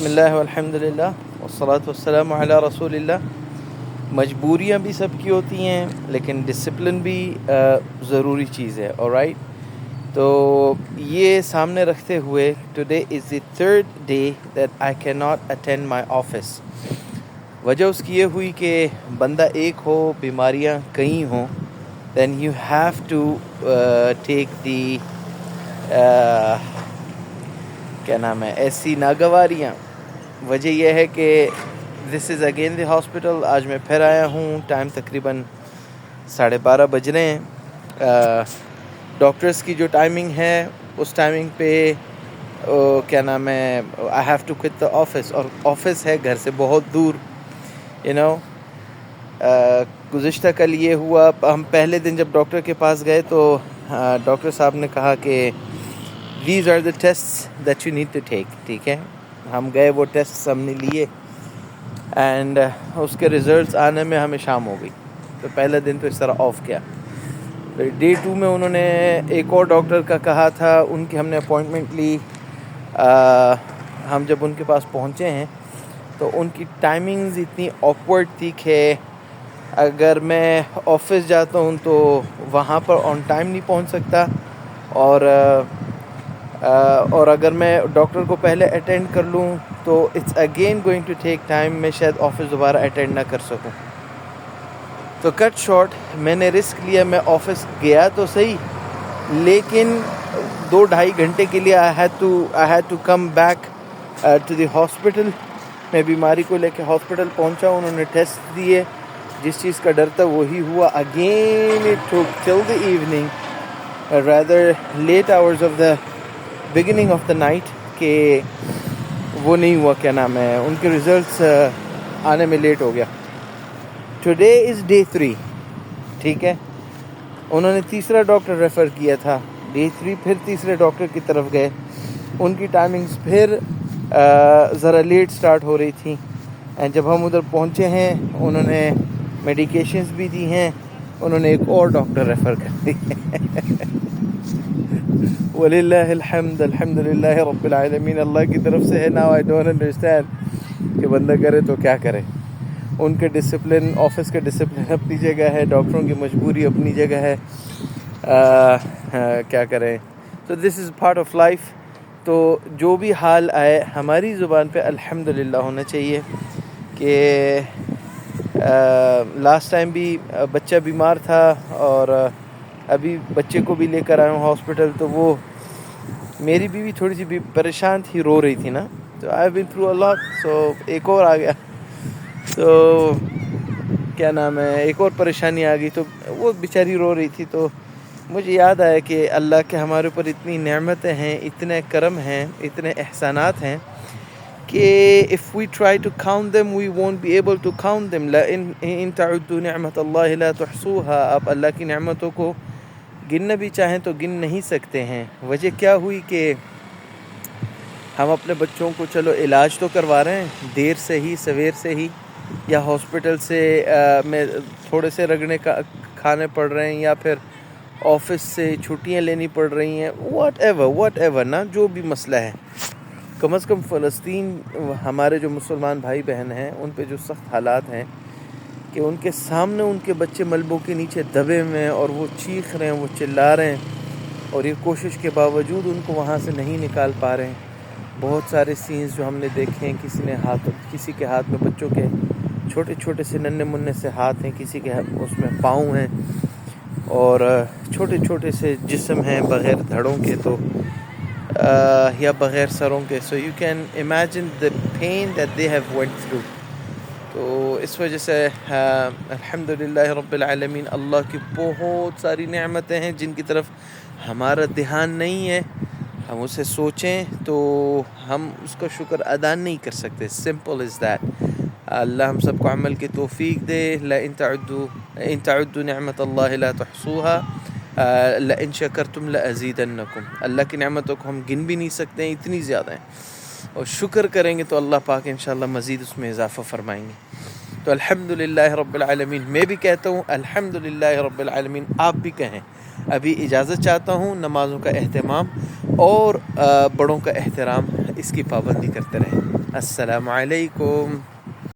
بسم اللہ والحمد للہ والصلاۃ والسلام علی رسول اللہ. مجبوریاں بھی سب کی ہوتی ہیں لیکن ڈسپلن بھی ضروری چیز ہے. alright, تو یہ سامنے رکھتے ہوئے today is the third day that I can not attend my office. وجہ اس کی یہ ہوئی کہ بندہ ایک ہو، بیماریاں کئی ہوں، then you have to take the کیا نام ہے ایسی ناگواریاں. وجہ یہ ہے کہ دس از اگین دی ہاسپٹل. آج میں پھر آیا ہوں. ٹائم تقریباً 12:30 بج رہے ہیں. ڈاکٹرس کی جو ٹائمنگ ہے اس ٹائمنگ پہ کیا نام ہے I have to quit the office, اور آفس ہے گھر سے بہت دور. گزشتہ کل یہ ہوا، ہم پہلے دن جب ڈاکٹر کے پاس گئے تو ڈاکٹر صاحب نے کہا کہ these are the test that you need to take. ٹھیک ہے، ہم گئے، وہ ٹیسٹ ہم نے لیے اینڈ اس کے ریزلٹس آنے میں ہمیں شام ہو گئی. تو پہلا دن تو اس طرح آف کیا. ڈے 2 میں انہوں نے ایک اور ڈاکٹر کا کہا تھا، ان کی ہم نے اپوائنٹمنٹ لی. ہم جب ان کے پاس پہنچے ہیں تو ان کی ٹائمنگز اتنی آکورڈ تھی کہ اگر میں آفس جاتا ہوں تو وہاں پر آن ٹائم نہیں پہنچ سکتا، اور اگر میں ڈاکٹر کو پہلے اٹینڈ کر لوں تو it's again going to take time, میں شاید آفس دوبارہ اٹینڈ نہ کر سکوں. تو کٹ شارٹ میں نے رسک لیا، میں آفس گیا تو صحیح، لیکن 2-2.5 گھنٹے کے لیے I had to come back to the hospital. میں بیماری کو لے کے ہاسپٹل پہنچا، انہوں نے ٹیسٹ دیے، جس چیز کا ڈر تھا وہی ہوا. Again it took till the evening rather late hours of the beginning of the night کہ وہ نہیں ہوا. کیا نام ہے ان کے ریزلٹس آنے میں لیٹ ہو گیا. Today is day 3. ٹھیک ہے، انہوں نے تیسرا ڈاکٹر ریفر کیا تھا. ڈے 3 پھر تیسرے ڈاکٹر کی طرف گئے. ان کی ٹائمنگز پھر ذرا لیٹ سٹارٹ ہو رہی تھی. اینڈ جب ہم ادھر پہنچے ہیں انہوں نے میڈیکیشنز بھی دی ہیں، انہوں نے ایک اور ڈاکٹر ریفر کر دی. وَلِلَّهِ الْحَمْدُ الْحَمْدُ لِلَّهِ رَبِّ الْعَالَمِينَ. اللہ کی طرف سے ہے. Now I don't understand کہ بندہ کرے تو کیا کرے. ان کے ڈسپلن، آفس کا ڈسپلن اپنی جگہ ہے، ڈاکٹروں کی مجبوری اپنی جگہ ہے. کیا کریں. تو دس از پارٹ آف لائف. تو جو بھی حال آئے ہماری زبان پہ الحمدللہ ہونا چاہیے. کہ لاسٹ ٹائم بھی بچہ بیمار تھا اور ابھی بچے کو بھی لے کر آیا ہوں ہاسپٹل، تو وہ میری بیوی تھوڑی سی بھی پریشان تھی، رو رہی تھی نا. تو آئی بین تھرو اے لاٹ. سو ایک اور آ گیا، تو کیا نام ہے ایک اور پریشانی آ گئی، تو وہ بیچاری رو رہی تھی. تو مجھے یاد آیا کہ اللہ کے ہمارے اوپر اتنی نعمتیں ہیں، اتنے کرم ہیں، اتنے احسانات ہیں کہ if we try to count them we won't be able to count them. إن تعدوا نعمت اللہ لا تحصوها. آپ اللہ کی نعمتوں کو گننا بھی چاہیں تو گن نہیں سکتے ہیں. وجہ کیا ہوئی کہ ہم اپنے بچوں کو چلو علاج تو کروا رہے ہیں، دیر سے ہی سویر سے ہی، یا ہاسپٹل سے میں تھوڑے سے رگڑے کھانے پڑ رہے ہیں، یا پھر آفس سے چھٹیاں لینی پڑ رہی ہیں، واٹ ایور نا، جو بھی مسئلہ ہے. کم از کم فلسطین ہمارے جو مسلمان بھائی بہن ہیں ان پہ جو سخت حالات ہیں کہ ان کے سامنے ان کے بچے ملبوں کے نیچے دبے ہوئے ہیں اور وہ چیخ رہے ہیں، وہ چلا رہے ہیں، اور یہ کوشش کے باوجود ان کو وہاں سے نہیں نکال پا رہے ہیں. بہت سارے سینز جو ہم نے دیکھے ہیں، کسی کے ہاتھ میں بچوں کے چھوٹے چھوٹے سے ننھے منھے سے ہاتھ ہیں، کسی کے اس میں پاؤں ہیں، اور چھوٹے چھوٹے سے جسم ہیں بغیر دھڑوں کے، تو یا بغیر سروں کے. So you can imagine the pain that they have went through. تو اس وجہ سے الحمدللہ رب العالمین، اللہ کی بہت ساری نعمتیں ہیں جن کی طرف ہمارا دھیان نہیں ہے. ہم اسے سوچیں تو ہم اس کا شکر ادا نہیں کر سکتے. Simple is that. اللہ ہم سب کو عمل کی توفیق دے. ان تعدوا نعمت اللہ لا تحصوها لئن شکرتم لازیدنکم. اللہ کی نعمتوں کو ہم گن بھی نہیں سکتے ہیں، اتنی زیادہ ہیں، اور شکر کریں گے تو اللہ پاک انشاءاللہ مزید اس میں اضافہ فرمائیں گے. تو الحمدللہ رب العالمین. میں بھی کہتا ہوں الحمدللہ رب العالمین، آپ بھی کہیں. ابھی اجازت چاہتا ہوں، نمازوں کا اہتمام اور بڑوں کا احترام، اس کی پابندی کرتے رہیں. السلام علیکم.